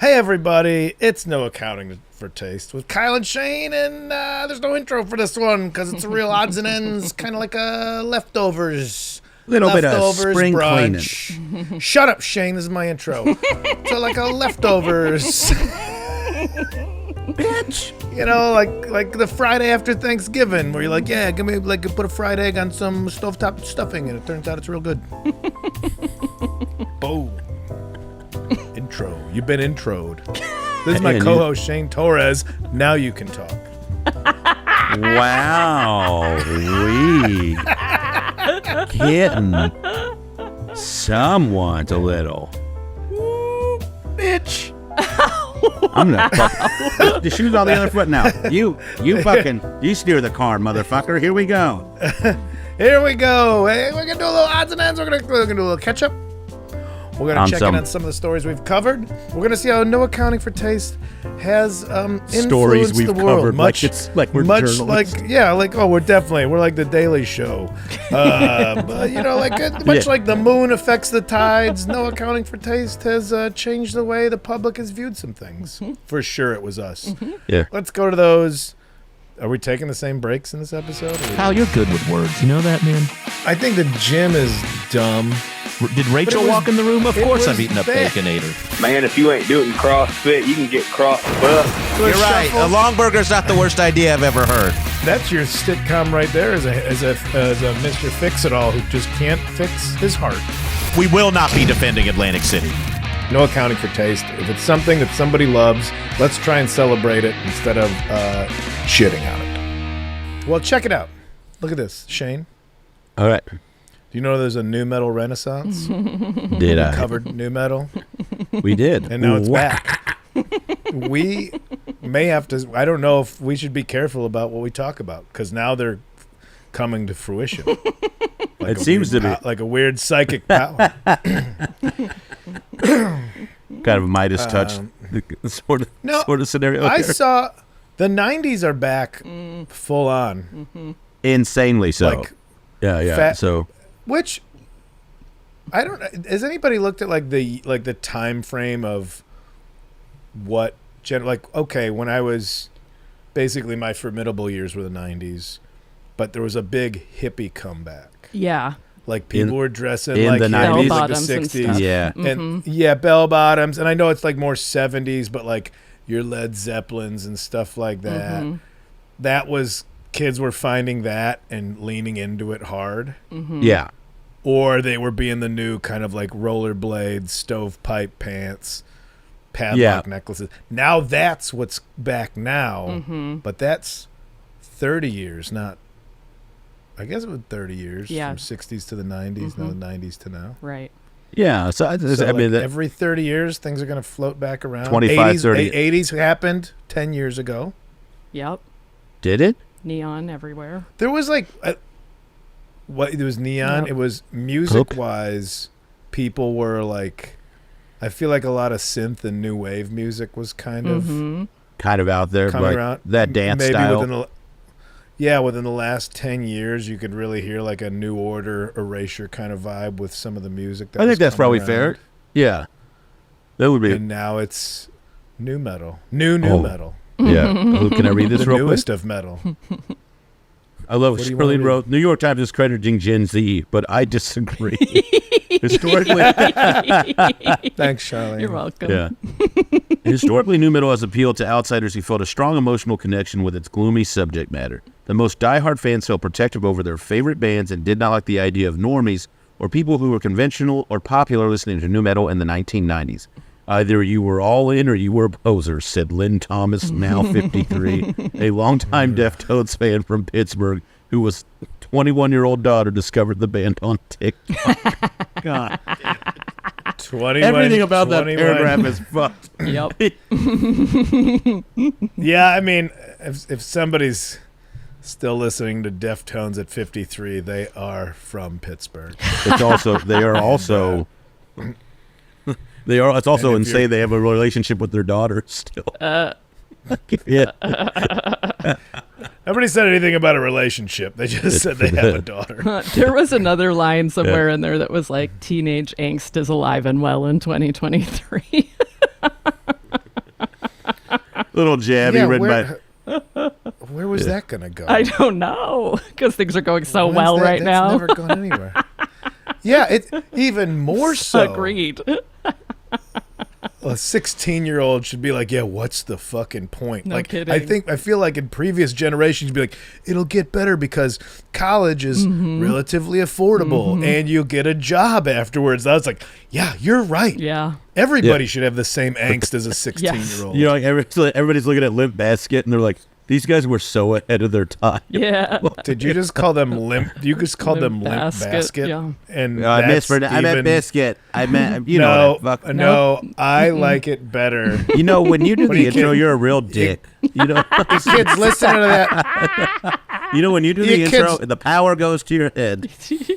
Hey everybody, it's No Accounting for Taste with Kyle and Shane, and there's no intro for this one because it's a real odds and ends, kind of like a leftovers. Little bit of spring brunch. Cleaning. Shut up, Shane. This is my intro. So like a leftovers. Bitch. You know, like the Friday after Thanksgiving, where you're like, yeah, give me put a fried egg on some stovetop stuffing, and it turns out it's real good. Boom. Intro. You've been introed. This is my co-host Shane Torres. Now you can talk. Wow. We getting somewhat a little. Ooh, bitch. I'm gonna fuck the shoes on the other foot now. You steer the car, motherfucker. Here we go. Here we go. Hey, we're gonna do a little odds and ends. We're gonna do a little catch up. We're going to check in on some of the stories we've covered. We're going to see how No Accounting for Taste has stories influenced we've the world. covered Much like we're journalists. We're like the Daily Show. But, you know, like the moon affects the tides, No Accounting for Taste has changed the way the public has viewed some things. Mm-hmm. For sure it was us. Mm-hmm. Yeah. Let's go to those. Are we taking the same breaks in this episode? Kyle, you're good with words. You know that, man? I think the gym is dumb. Did Rachel walk in the room? Of course I've eaten a Baconator. Man, if you ain't doing CrossFit, you can get CrossFit. You're right. A long burger's not the worst idea I've ever heard. That's your sitcom right there as a Mr. Fix-It-All who just can't fix his heart. We will not be defending Atlantic City. No Accounting for Taste. If it's something that somebody loves, let's try and celebrate it instead of shitting on it. Well, check it out. Look at this, Shane. All right. Do you know there's a new metal renaissance? Did I? Covered new metal. We did. And now it's back. We may have to, I don't know if we should be careful about what we talk about, because now they're coming to fruition. It seems to be. Like a weird psychic power. Kind of a Midas touch sort of scenario. I here. saw the 90s are back full on. Mm-hmm. Insanely so. Like, yeah. So. Which I don't. Has anybody looked at like the time frame of what okay, when I was basically my formidable years were the 90s, but there was a big hippie comeback. Yeah. Like people were dressing in like the 90s, like the 60s. Yeah. And bell bottoms, and I know it's like more 70s, but like your Led Zeppelins and stuff like that. Mm-hmm. That was kids were finding that and leaning into it hard. Mm-hmm. Yeah. Or they were being the new kind of like rollerblades, stovepipe pants, padlock necklaces. Now that's what's back now. Mm-hmm. But that's 30 years, not, I guess it was 30 years. Yeah. From 60s to the 90s, now the 90s to now. Right. Yeah. So I mean, every 30 years, things are going to float back around. 25, 30. 80s happened 10 years ago. Yep. Did it? Neon everywhere. There was like it was neon. Yep. It was music-wise. People were like, I feel like a lot of synth and new wave music was kind of out there, coming like around. That dance maybe style. Within the last 10 years, you could really hear like a New Order, Erasure kind of vibe with some of the music. I think that's probably fair. Yeah, that would be. And now it's new metal, new metal. Yeah. Can I read this the real newest quick? of metal. I love it. Shirley wrote, New York Times is crediting Gen Z, but I disagree. Historically. Thanks, Charlene. You're welcome. Yeah. Historically, new metal has appealed to outsiders who felt a strong emotional connection with its gloomy subject matter. The most diehard fans felt protective over their favorite bands and did not like the idea of normies or people who were conventional or popular listening to new metal in the 1990s. Either you were all in or you were a poser, said Lynn Thomas, now 53, a longtime Deftones fan from Pittsburgh who was 21-year-old daughter discovered the band on TikTok. God. 21, everything about 21. That paragraph is fucked. Yep. Yeah, I mean, if somebody's still listening to Deftones at 53, they are from Pittsburgh. It's also It's also insane they have a relationship with their daughter still. Yeah. Nobody said anything about a relationship. They just said they have a daughter. There was another line somewhere in there that was like, teenage angst is alive and well in 2023. Little jabby Yeah, written by. where was that gonna go? I don't know because things are going so When's well that- right that's now. Never gone anywhere. Yeah, it's even more so. Agreed. A 16-year-old should be like, yeah, what's the fucking point? No like, kidding. I feel like in previous generations, you'd be like, it'll get better because college is relatively affordable and you get a job afterwards. I was like, yeah, you're right. Yeah. Everybody should have the same angst as a 16-year-old. You know, like everybody's looking at Limp Bizkit and they're like, these guys were so ahead of their time. Yeah. Did you just call them limp? You just called them limp basket. Yeah. And I that's meant biscuit. I meant you know. No, what I fuck- no, I like it better. You know when you do What the are you intro, kidding? you're a real dick. You know. You kids, listen to that. You know when you do the You intro, kids- the power goes to your head.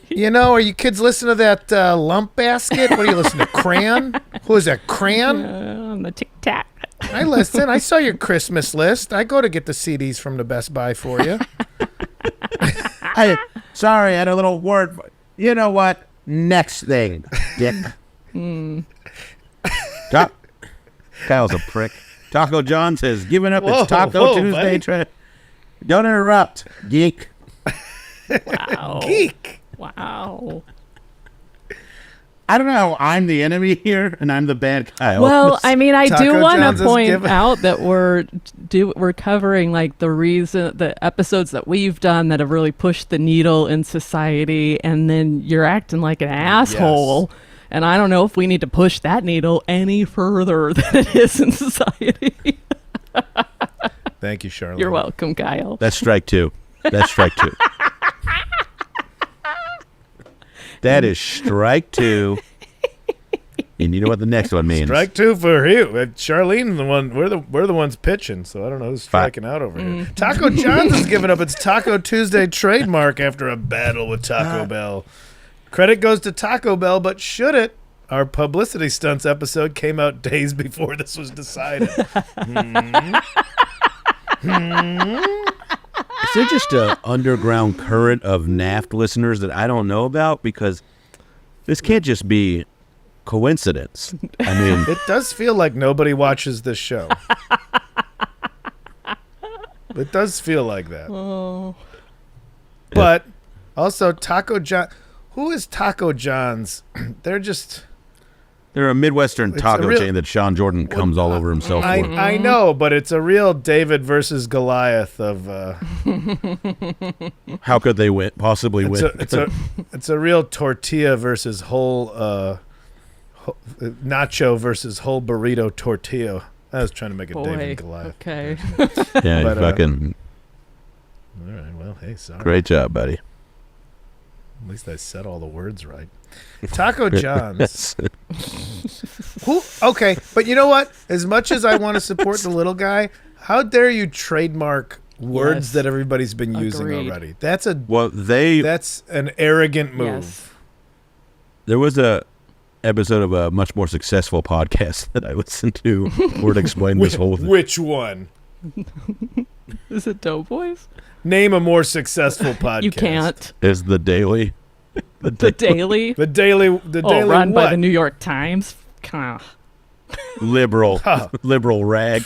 You know, are you kids listening to that lump basket? What are you listening to? Crayon? Who is that? Crayon? On the tic tac. I listen. I saw your Christmas list. I go to get the CDs from the Best Buy for you. Sorry, I had a little word. You know what? Next thing, dick. Kyle's a prick. Taco John says, giving up Whoa, its Taco whoa, Tuesday buddy. trip. Don't interrupt, geek. Wow. Geek. Wow. I don't know. I'm the enemy here, and I'm the bad Kyle. Well, I mean, I do Taco want John's to is point given- out that we're covering like the episodes that we've done that have really pushed the needle in society, and then you're acting like an asshole. And I don't know if we need to push that needle any further than it is in society. Thank you, Charlotte. You're welcome, Kyle. That's strike two. That's strike two. That is strike two. And you know what the next one means? Strike two for you. Charlene, the one we're the ones pitching, so I don't know who's striking out over here. Taco John's has given up its Taco Tuesday trademark after a battle with Taco Bell. Credit goes to Taco Bell, but should it? Our publicity stunts episode came out days before this was decided. Is there just an underground current of NAFT listeners that I don't know about? Because this can't just be coincidence. I mean, It does feel like nobody watches this show. It does feel like that. Oh. But also Taco John. Who is Taco John's? They're just. they're a Midwestern It's taco a real- chain that Sean Jordan comes all over himself for. I know, but it's a real David versus Goliath of. How could they possibly win? It's a real tortilla versus whole nacho versus whole burrito tortilla. I was trying to make it Boy. David Goliath. Okay. Yeah, but, fucking All right. Well, hey, sorry. great job, buddy. At least I said all the words right. Taco John's. Okay, but you know what? As much as I want to support the little guy, how dare you trademark words Yes. that everybody's been using Agreed. already? That's an arrogant move. Yes. There was a episode of a much more successful podcast that I listened to where it explained this whole thing. Which one? Is it Doughboys? Name a more successful podcast. You can't. Is the Daily. The Daily. The Daily. The Daily. Run by what? the New York Times. Kind liberal Huh. liberal rag.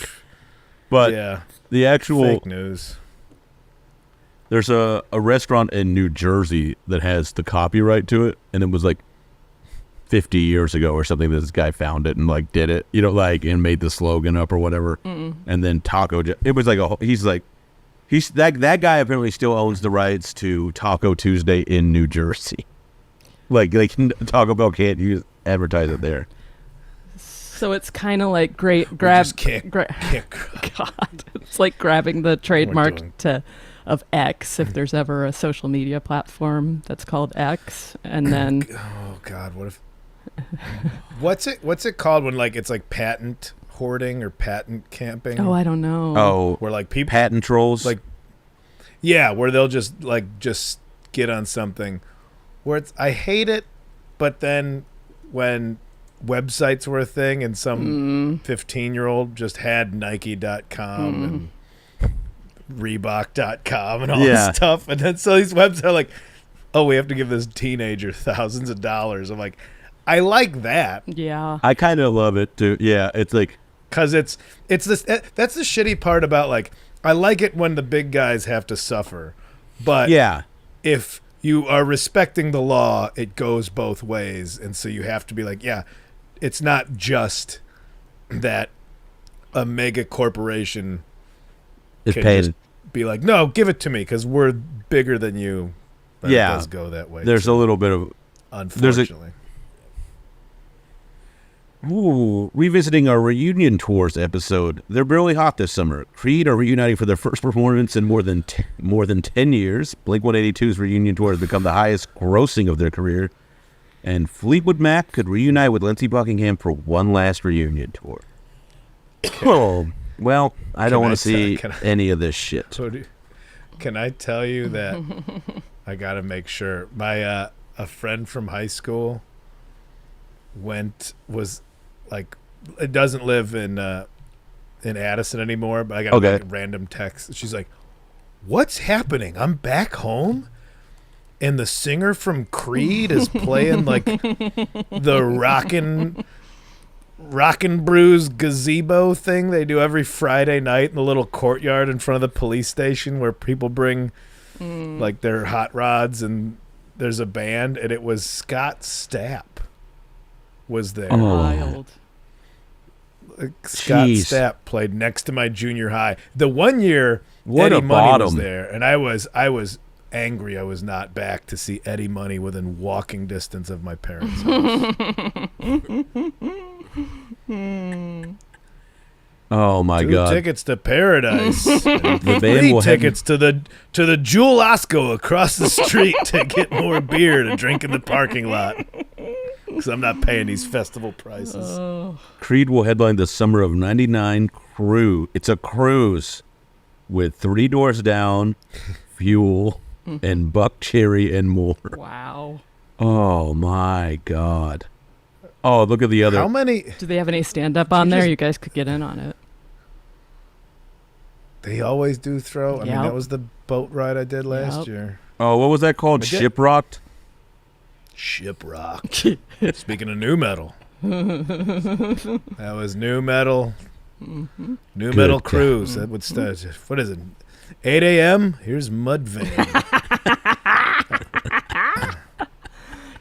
But Yeah. the actual Fake news. there's a restaurant in New Jersey that has the copyright to it, and it was like 50 years ago or something that this guy found it and like did it, you know, like and made the slogan up or whatever. And then it was like that guy apparently still owns the rights to Taco Tuesday in New Jersey. Like Taco Bell can't advertise it there. So it's kind of like grab. just can't- God, it's like grabbing the trademark of X if there's ever a social media platform that's called X, and then Oh God, what if? What's it called when like it's like patent hoarding or patent camping? I don't know. Oh, Where like people patent trolls. like, yeah, where they'll just get on something where it's, I hate it, but then when websites were a thing and some 15-year-old just had Nike.com and Reebok.com and all Yeah. this stuff, and then so these websites are like, oh, we have to give this teenager thousands of dollars. I'm like, I like that. Yeah. I kind of love it too. Yeah, it's like because it's this. That's the shitty part about like I like it when the big guys have to suffer, but Yeah. if you are respecting the law, it goes both ways, and so you have to be like, yeah, it's not just that a mega corporation It's can paid. just be like, no, give it to me because we're bigger than you. But it does go that way. There's a little bit of unfortunately. Revisiting our reunion tours episode. They're really hot this summer. Creed are reuniting for their first performance in more than 10 years. Blink-182's reunion tour has become the highest grossing of their career. And Fleetwood Mac could reunite with Lindsey Buckingham for one last reunion tour. Oh, well, I don't want to see any of this shit. Can I tell you that I got to make sure my a friend from high school was like, it doesn't live in Addison anymore, but I got like a random text. She's like, "What's happening? I'm back home, and the singer from Creed is playing like the Rockin' Brews gazebo thing they do every Friday night in the little courtyard in front of the police station where people bring like their hot rods, and there's a band, and it was Scott Stapp was there. Wild. Scott Stapp played next to my junior high. The one year What Eddie a Money was bottom. there, and I was angry I was not back to see Eddie Money within walking distance of my parents' house. Oh my 2 God. tickets to Paradise. And The band 3 will head- tickets to the Jewel Osco across the street to get more beer to drink in the parking lot. Because I'm not paying these festival prices. Creed will headline the Summer of '99 cruise. It's a cruise with 3 Doors Down, Fuel, and Buck Cherry and more. Wow. Oh my God. Oh, look at the other. How many? Do they have any stand-up on there? You guys could get in on it. They always do throw. I mean, Yep. that was the boat ride I did last Yep. year. Oh, what was that called? I did. Shiprocked? Shiprock. Speaking of new metal. That was new metal. New metal God. cruise. That would start. What is it? 8 a.m. Here's Mudvayne.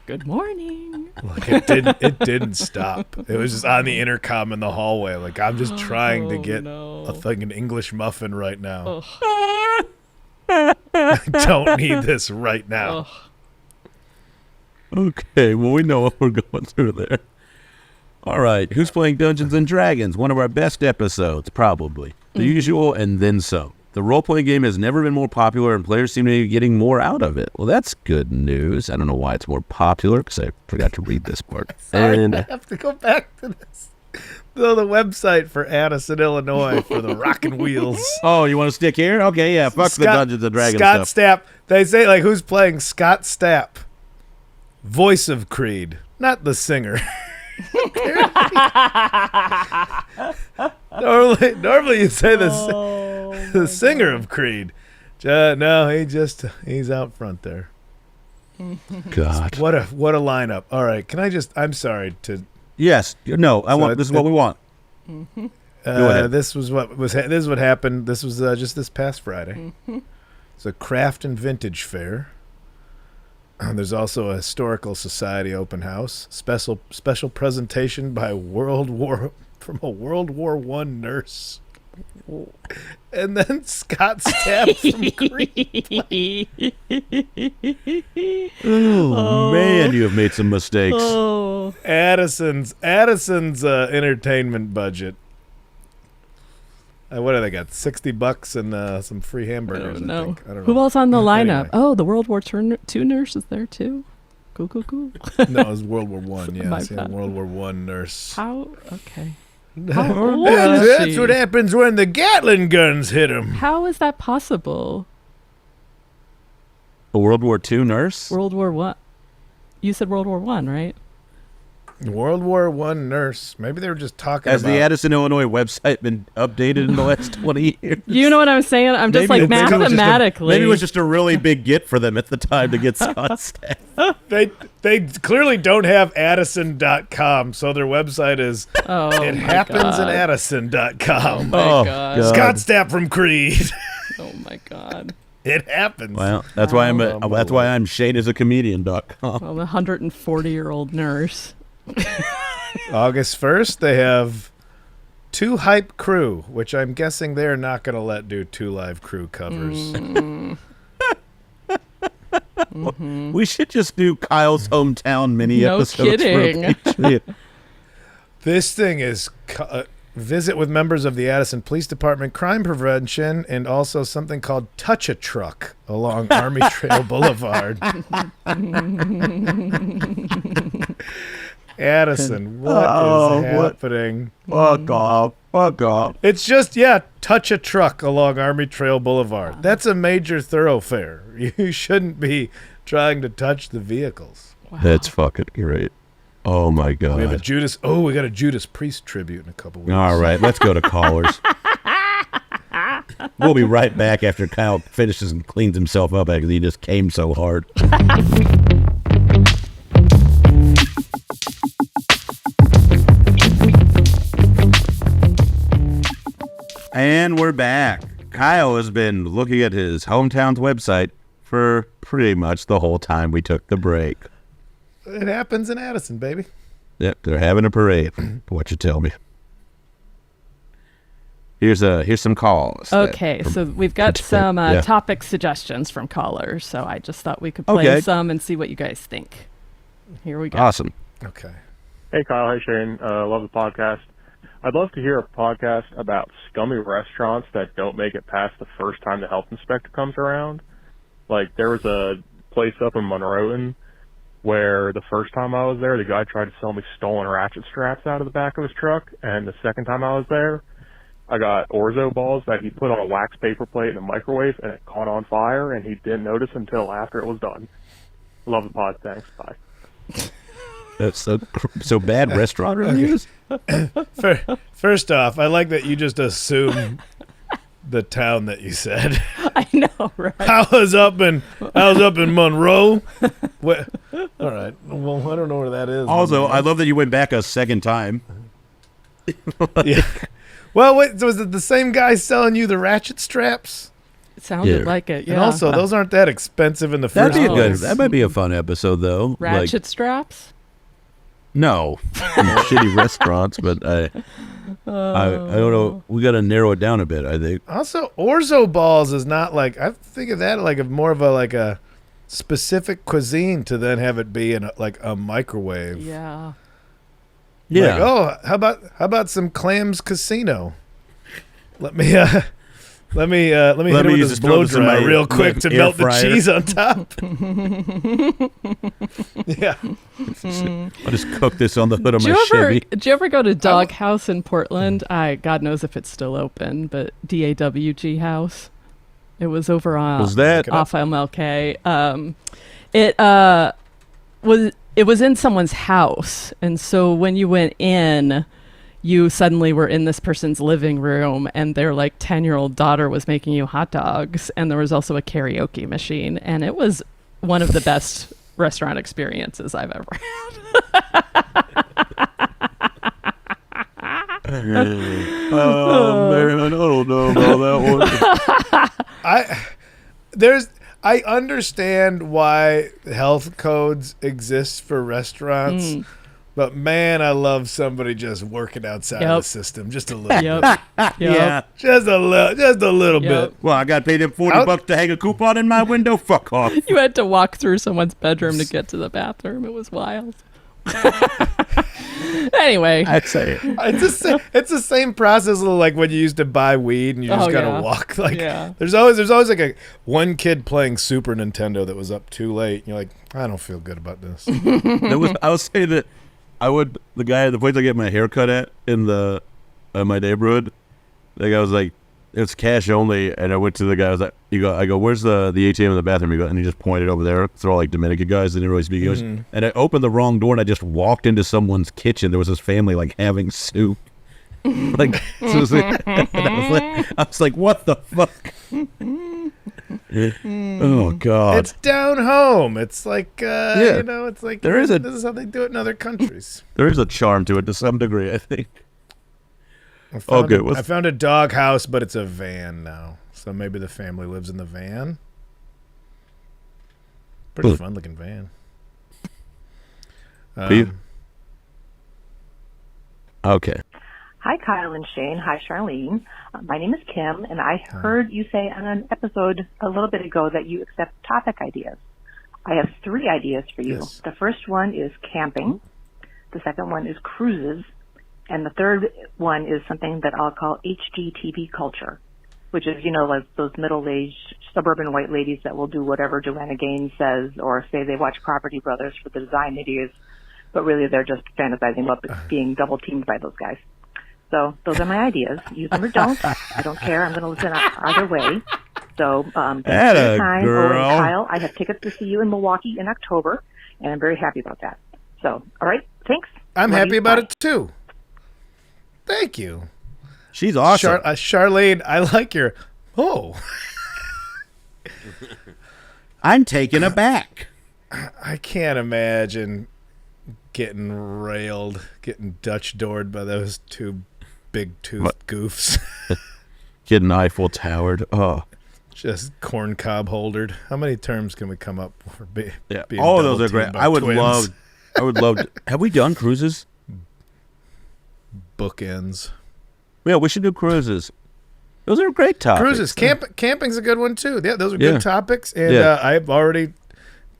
Good morning. Like it didn't stop. It was just on the intercom in the hallway. Like, I'm just trying to get a fucking English muffin right now. I don't need this right now. Okay, well, we know what we're going through there. All right, who's playing Dungeons & Dragons? One of our best episodes, probably. The usual and then some. The role-playing game has never been more popular, and players seem to be getting more out of it. Well, that's good news. I don't know why it's more popular, because I forgot to read this part. Sorry, And I have to go back to this. The website for Addison, Illinois for the Rockin' Wheels. oh, you want to stick here? Okay, yeah, fuck the Dungeons & Dragons Scott stuff. Stapp. They say, like, who's playing Scott Stapp? Voice of Creed, not the singer. normally you say the singer of Creed. No, he's out front there. God. What a lineup. All right, I'm sorry to. Yes, no, this is what we want. Go ahead. This is what happened. This was just this past Friday. It's a craft and vintage fair. There's also a historical society open house. Special presentation by World War I nurse. And then Scott Stapp from Creed. Oh, man, you have made some mistakes. Oh. Addison's entertainment budget. What do they got? $60 and some free hamburgers. I No. think. I don't know. Who else on the lineup? Anyway. Oh, the World War II nurse is there too. Cool. No, it was World War One. My Yes, yeah, bad. World War One nurse. How? Okay. How old is That's she? what happens when the Gatling guns hit him. How is that possible? A World War II nurse? World War One. You said World War One, right? World War I nurse. Maybe they were just talking Has about... the Addison, Illinois website been updated in the last 20 years? You know what I'm saying? I'm just Maybe like mathematically. Maybe it was just a really big get for them at the time to get Scott's staff. They clearly don't have Addison.com, so their website is ithappensinaddison.com. Oh, my God. Scott Stapp from Creed. Oh, my God. It happens. Well, that's why I'm shadeasacomedian.com. Well, the 140-year-old nurse. August 1st, they have 2 Hype Crew, which I'm guessing they're not going to let do 2 live crew covers. We should just do Kyle's hometown mini No episodes. kidding. This thing is visit with members of the Addison Police Department crime prevention and also something called Touch a Truck along Army Trail Boulevard. Addison, what is happening? Fuck off. It's just, touch a truck along Army Trail Boulevard. That's a major thoroughfare. You shouldn't be trying to touch the vehicles. Wow. That's fucking great. Oh, my God. We got a Judas Priest tribute in a couple weeks. All right, let's go to callers. We'll be right back after Kyle finishes and cleans himself up because he just came so hard. And we're back. Kyle has been looking at his hometown's website for pretty much the whole time we took the break. It happens in Addison, baby. Yep, they're having a parade. What you tell me. Here's some calls. Okay, so we've got some topic suggestions from callers. So I just thought we could play some and see what you guys think. Here we go. Awesome. Okay. Hey, Kyle. Hey, Shane. Love the podcast. I'd love to hear a podcast about scummy restaurants that don't make it past the first time the health inspector comes around. Like, there was a place up in Monroe where the first time I was there, the guy tried to sell me stolen ratchet straps out of the back of his truck, and the second time I was there, I got orzo balls that he put on a wax paper plate in a microwave, and it caught on fire, and he didn't notice until after it was done. Love the pod. Thanks. Bye. That's so bad restaurant reviews. First off, I like that you just assume the town that you said. I know, right? I was up in Monroe. All right. Well, I don't know where that is. Also, I love that you went back a second time. Yeah. Well, wait. So was it the same guy selling you the ratchet straps? It sounded like it. Yeah. And also, those aren't that expensive in the first place. That might be a fun episode, though. Ratchet straps? No, shitty restaurants, but I don't know. We got to narrow it down a bit, I think. Also, orzo balls is not like, I think of that like more of a specific cuisine to then have it be in a microwave. Yeah. Yeah. Like, how about some clams casino? Let me hit it with this blow dry real quick to melt the cheese on top. Yeah. I'll just cook this on the hood of my Chevy. Did you ever go to Dog House in Portland? God knows if it's still open, but DAWG House. It was over on off MLK. It was in someone's house, and so when you went in, you suddenly were in this person's living room, and their 10-year-old daughter was making you hot dogs, and there was also a karaoke machine, and it was one of the best restaurant experiences I've ever had. Oh man, I don't know about that one. I understand why health codes exist for restaurants. But man, I love somebody just working outside the system just a little bit. Yeah, just a little bit. Well, I got paid him $40 to hang a coupon in my window. Fuck off. You had to walk through someone's bedroom to get to the bathroom. It was wild. Anyway, I'd say it's the same process like when you used to buy weed and you just gotta walk. There's always one kid playing Super Nintendo that was up too late. And you're like, I don't feel good about this. I was saying that. The place I get my hair cut at in my neighborhood, the guy was like, it's cash only, and I went to the guy. I was like, I go, where's the ATM in the bathroom? And he just pointed over there. They're all like Dominican guys. They didn't really speak English. And I opened the wrong door, and I just walked into someone's kitchen. There was this family like having soup. Like, so I was like, what the fuck? Oh God! It's down home. It's like it's like this is how they do it in other countries. There is a charm to it to some degree, I think. I found a dog house, but it's a van now. So maybe the family lives in the van. Pretty fun looking van. Okay. Hi, Kyle and Shane. Hi, Charlene. My name is Kim, and I heard you say on an episode a little bit ago that you accept topic ideas. I have 3 ideas for you. Yes. The first one is camping. The second one is cruises. And the third one is something that I'll call HGTV culture, which is, like those middle-aged suburban white ladies that will do whatever Joanna Gaines says or say they watch Property Brothers for the design ideas, but really they're just fantasizing about being double-teamed by those guys. So those are my ideas. Use them or don't. I don't care. I'm going to listen either way. So thanks for your time. Girl. Oh, and Kyle, I have tickets to see you in Milwaukee in October, and I'm very happy about that. So, all right. Thanks. I'm Love happy you. about Bye. it too. Thank you. She's awesome. Charlene, I like your... Oh. I'm taken aback. I can't imagine getting railed, getting Dutch-doored by those 2 big-toothed goofs. Getting Eiffel Towered. Oh. Just corn cob holdered. How many terms can we come up for being all of those are great. double-teamed by I would twins? love to. Have we done cruises? Bookends. Yeah, we should do cruises. Those are great topics. Cruises. Camping's a good one, too. Yeah, those are good topics. And I'm already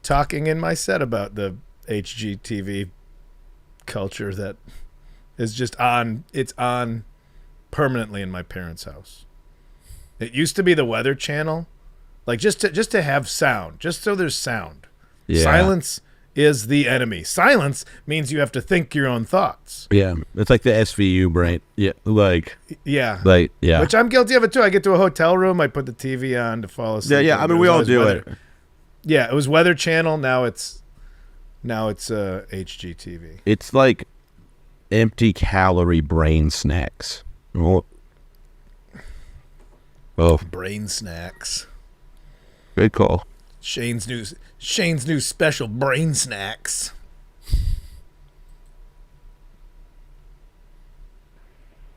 talking in my set about the HGTV culture that is just on. It's on permanently in my parents' house. It used to be the Weather Channel, like just to have sound, just so there's sound. Yeah. Silence is the enemy. Silence means you have to think your own thoughts. Yeah, it's like the SVU brain. Yeah, Yeah. yeah. Which I'm guilty of it too. I get to a hotel room, I put the TV on to fall asleep. Yeah. I mean, we all do it. Yeah, it was Weather Channel. Now it's HGTV. It's like empty calorie brain snacks. Oh, Brain snacks. good call. Shane's new special brain snacks.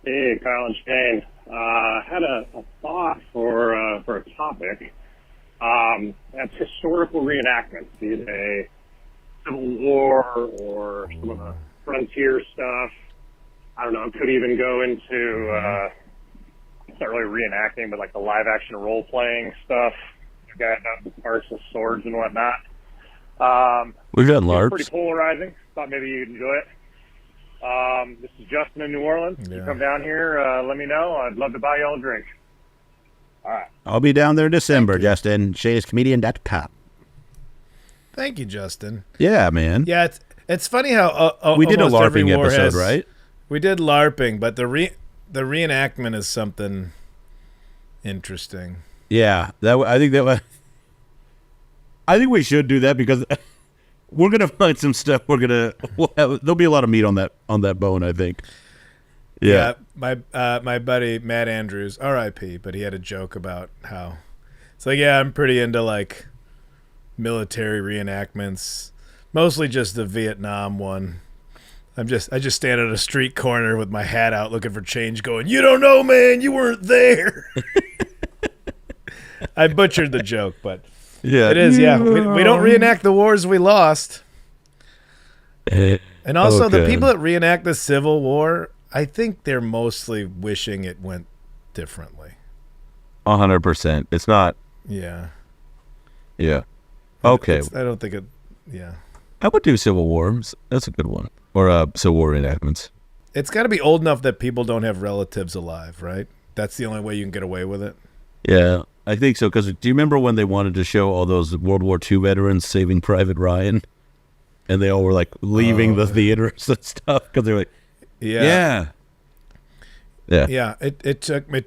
Hey, Kyle and Shane. Had a thought for a topic. That's historical reenactments, be they Civil War or some of the frontier stuff. I don't know. It could even go into it's not really reenacting, but like the live action role playing stuff. Got parts of swords and whatnot. We've done It's LARPs. pretty polarizing. Thought maybe you'd enjoy it. This is Justin in New Orleans. If you come down here, let me know. I'd love to buy you all a drink. All right. I'll be down there in December, Justin. ShaneIsComedian.com. Thank you, Justin. Yeah, man. Yeah, it's funny how We did a almost every LARPing war episode, has- right? We did LARPing, but the reenactment is something interesting. Yeah, I think we should do that because we're gonna find some stuff. There'll be a lot of meat on that bone, I think. Yeah. My buddy Matt Andrews, R.I.P., but he had a joke about how it's like, yeah, I'm pretty into like military reenactments, mostly just the Vietnam one. I just stand at a street corner with my hat out looking for change going, you don't know, man, you weren't there. I butchered the joke, but Yeah, it is, yeah. We don't reenact the wars we lost. And also the people that reenact the Civil War, I think they're mostly wishing it went differently. 100%. It's not. Yeah. Yeah. Okay. I don't think it, yeah. I would do Civil War. That's a good one. Or Civil War reenactments. It's got to be old enough that people don't have relatives alive, right? That's the only way you can get away with it. Yeah, I think so. Because do you remember when they wanted to show all those World War II veterans Saving Private Ryan? And they all were like leaving the theaters and stuff because they're like, Yeah. yeah. Yeah. It took me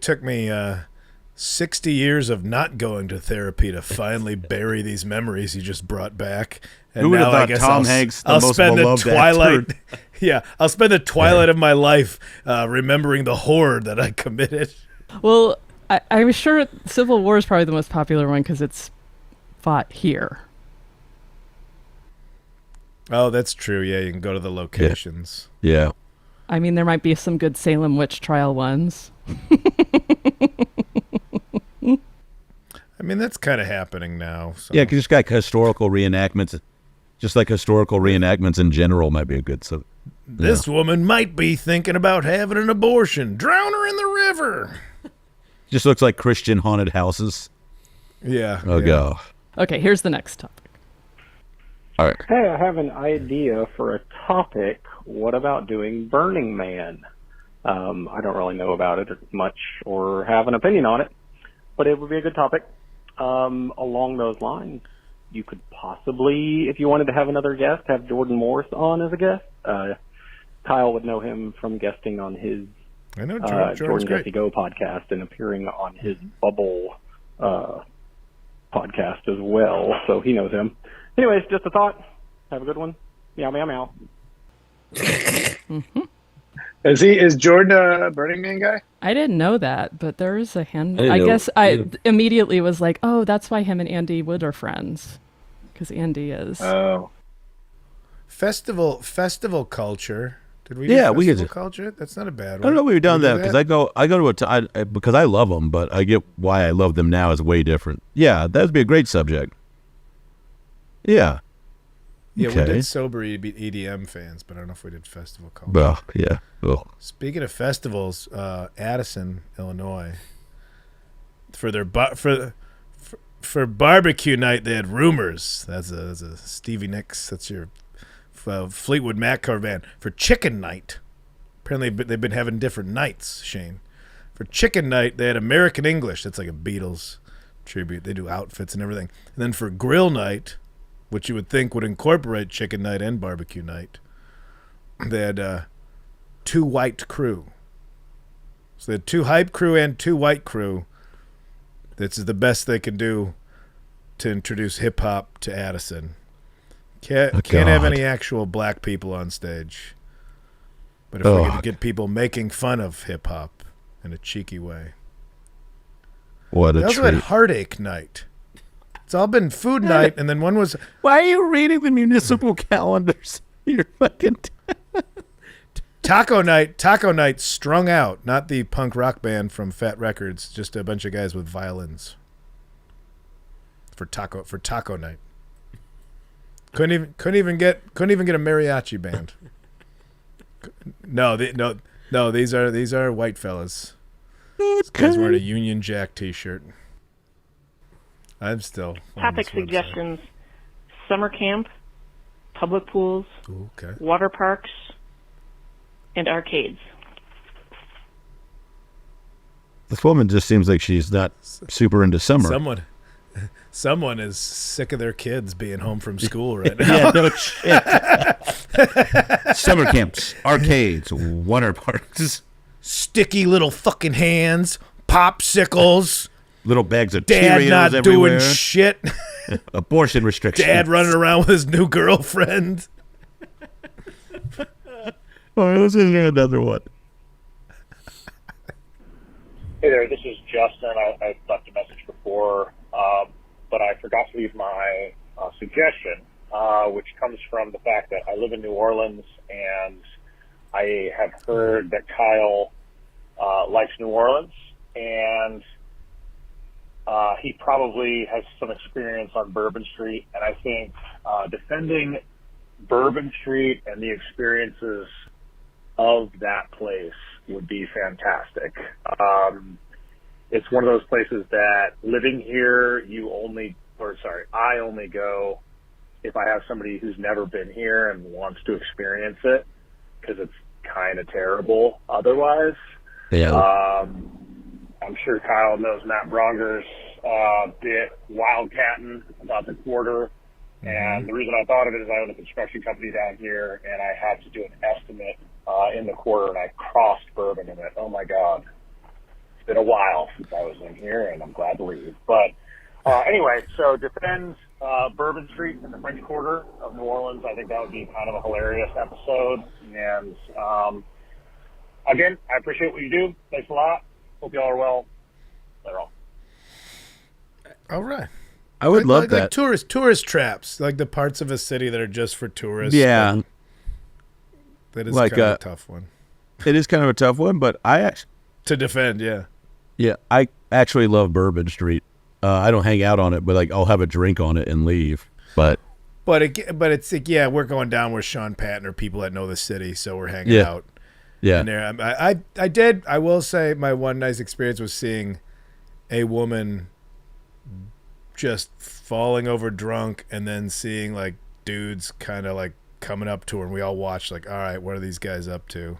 60 years of not going to therapy to finally bury these memories you just brought back. And Who would have now I thought guess Tom I'll, Hanks, the I'll most spend the beloved twilight. actor? Yeah, I'll spend the twilight of my life remembering the horror that I committed. Well, I'm sure Civil War is probably the most popular one because it's fought here. Oh, that's true. Yeah, you can go to the locations. Yeah. I mean, there might be some good Salem witch trial ones. I mean, that's kind of happening now. So. Yeah, because just got historical reenactments. Just like historical reenactments in general might be a good. So, This woman might be thinking about having an abortion. Drown her in the river. just looks like Christian haunted houses. Yeah. Oh, yeah. go. Okay, here's the next topic. All right. Hey, I have an idea for a topic. What about doing Burning Man? I don't really know about it much or have an opinion on it, but it would be a good topic. Along those lines, you could possibly, if you wanted to have another guest, have Jordan Morris on as a guest. Kyle would know him from guesting on his I know Jordan Jesse Go podcast and appearing on his Bubble podcast as well, so he knows him. Anyways, just a thought. Have a good one. Meow, meow, meow. Is Jordan a Burning Man guy? I didn't know that, but there is a hand. I I know. guess I immediately was like, oh, that's why him and Andy Wood are friends. Because Andy is. Oh. Festival culture. Did we? Yeah, do we festival could- culture. That's not a bad one. I don't know if we've done Did we that do because I go to because I love them, but I get why I love them now is way different. Yeah, that would be a great subject. Yeah. Yeah, Okay. we did sober EDM fans, but I don't know if we did festival culture. Well, yeah. Well, Speaking of festivals, Addison, Illinois, for their for barbecue night, they had Rumors. That's a Stevie Nicks. That's your Fleetwood Mac cover band. For chicken night, apparently they've been having different nights. Shane, for chicken night, they had American English. That's like a Beatles tribute. They do outfits and everything. And then for grill night, which you would think would incorporate chicken night and barbecue night, they had two white crew. So they had two hype crew and two white crew. This is the best they can do to introduce hip hop to Addison. Can't have God. any actual black people on stage. But if we could get people making fun of hip hop in a cheeky way. what They a also had treat. Heartache Night. It's all been food night, and then one was Why are you reading the municipal calendars? You're fucking. Taco Night strung out, not the punk rock band from Fat Records, just a bunch of guys with violins. For taco night. Couldn't even get a mariachi band. No, these are white fellas. This guy's wearing a Union Jack t-shirt. I'm still on Topic this website. suggestions: summer camp, public pools, Ooh, okay. water parks, and arcades. This woman just seems like she's not super into summer. Someone is sick of their kids being home from school right now. Yeah, no shit. Summer camps, arcades, water parks, Sticky little fucking hands, popsicles, little bags of dad Cheerios not everywhere, doing shit, abortion restrictions. dad running around with his new girlfriend. All right, let's hear another one. Hey there, this is Justin. I left a message before, but I forgot to leave my suggestion, which comes from the fact that I live in New Orleans, and I have heard that Kyle likes New Orleans, and he probably has some experience on Bourbon Street, and I think defending Bourbon Street and the experiences of that place would be fantastic. It's one of those places that living here, I only go if I have somebody who's never been here and wants to experience it, because it's kind of terrible otherwise. Yeah. I'm sure Kyle knows Matt Bronger's bit wildcatting about the quarter. And the reason I thought of it is I own a construction company down here, and I had to do an estimate in the quarter, and I crossed Bourbon in it. Oh my God. been a while since I was in here, and I'm glad to leave. But anyway, so defend Bourbon Street in the French Quarter of New Orleans. I think that would be kind of a hilarious episode. And again, I appreciate what you do. Thanks a lot. Hope you all are well. Later on. All right. I would love like that. Tourist traps, like the parts of a city that are just for tourists. Yeah. That is Like, kind of a tough one. It is kind of a tough one, but to defend, yeah. Yeah, I actually love Bourbon Street. I don't hang out on it, but like I'll have a drink on it and leave. But it's like, yeah, we're going down with Sean Patton or people that know the city, so we're hanging out. Yeah. And there, I will say my one nice experience was seeing a woman just falling over drunk and then seeing like dudes kind of like coming up to her, and we all watched like, all right, what are these guys up to?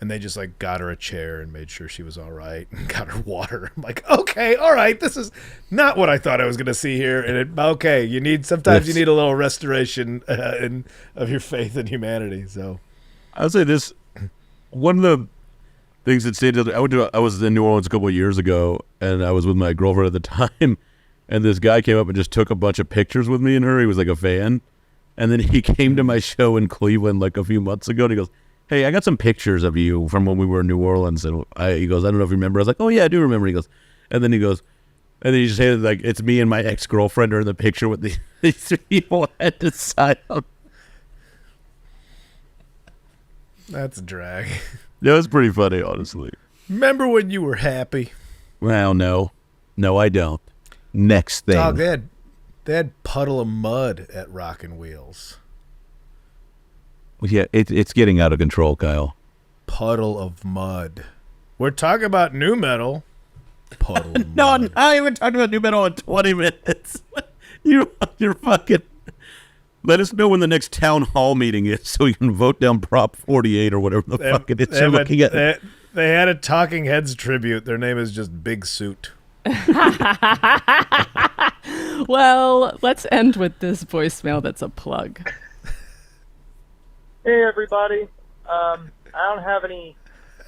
And they just like got her a chair and made sure she was all right and got her water. I'm like, okay, all right, this is not what I thought I was going to see here. And sometimes you need a little restoration of your faith in humanity. So I'll say this, one of the things that stayed, I was in New Orleans a couple of years ago, and I was with my girlfriend at the time, and this guy came up and just took a bunch of pictures with me and her. He was like a fan. And then he came to my show in Cleveland like a few months ago, and he goes, hey, I got some pictures of you from when we were in New Orleans. And he goes, I don't know if you remember. I was like, oh, yeah, I do remember. He goes, and then he just said, like, it's me and my ex-girlfriend are in the picture with these people had to sign up. that's a drag. That was pretty funny, honestly. Remember when you were happy? Well, no. No, I don't. Next thing. Dog, they had Puddle of Mud at Rockin' Wheels. Yeah, it's getting out of control, Kyle. Puddle of Mud. We're talking about new metal. Puddle of No, Mud. I haven't talked about new metal in 20 minutes. You're fucking... Let us know when the next town hall meeting is so you can vote down Prop 48 or whatever the fuck it is you're looking at. They had a Talking Heads tribute. Their name is just Big Suit. Well, let's end with this voicemail that's a plug. Hey, everybody. I don't have any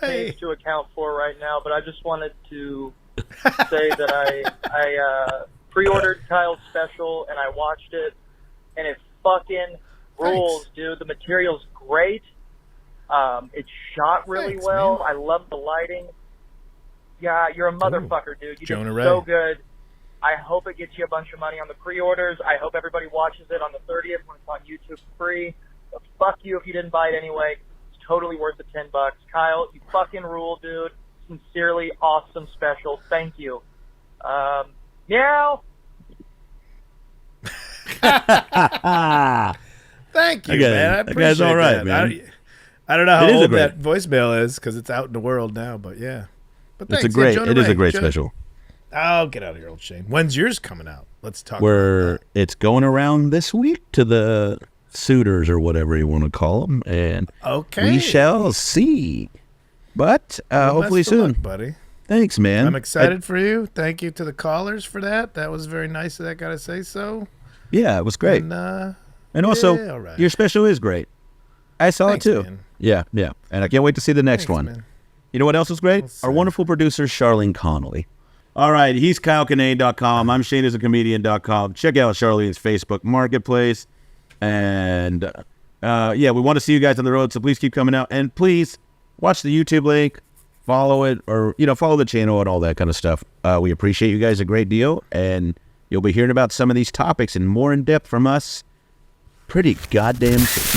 things to account for right now, but I just wanted to say that I pre-ordered Kyle's special, and I watched it, and it fucking rules, dude. The material's great. It's shot really well. Man. I love the lighting. Yeah, you're a motherfucker, dude. You did so good. I hope it gets you a bunch of money on the pre-orders. I hope everybody watches it on the 30th when it's on YouTube free. But fuck you if you didn't buy it anyway. It's totally worth the $10. Kyle, you fucking rule, dude. Sincerely, awesome special. Thank you. Meow. Thank you, man. I appreciate that guy's all right, that. man. I don't know how old that voicemail is because it's out in the world now, but yeah. But thanks. It is a great special. Oh, get out of here, old Shane. When's yours coming out? Let's talk about that. It's going around this week to the suitors or whatever you want to call them, and we shall see. But hopefully soon. Luck, buddy. Thanks, man. I'm excited for you. Thank you to the callers for that. That was very nice of that guy to say so. Yeah, it was great. And also, your special is great. I saw it too. Man. Yeah. And I can't wait to see the next one. Man. You know what else is great? Our wonderful producer, Charlene Connolly. All right, he's KyleKinane.com. I'm ShaneIsAComedian.com. Check out Charlene's Facebook Marketplace. And, we want to see you guys on the road, so please keep coming out. And please watch the YouTube link, follow it, or, follow the channel and all that kind of stuff. We appreciate you guys a great deal, and you'll be hearing about some of these topics and more in depth from us pretty goddamn soon.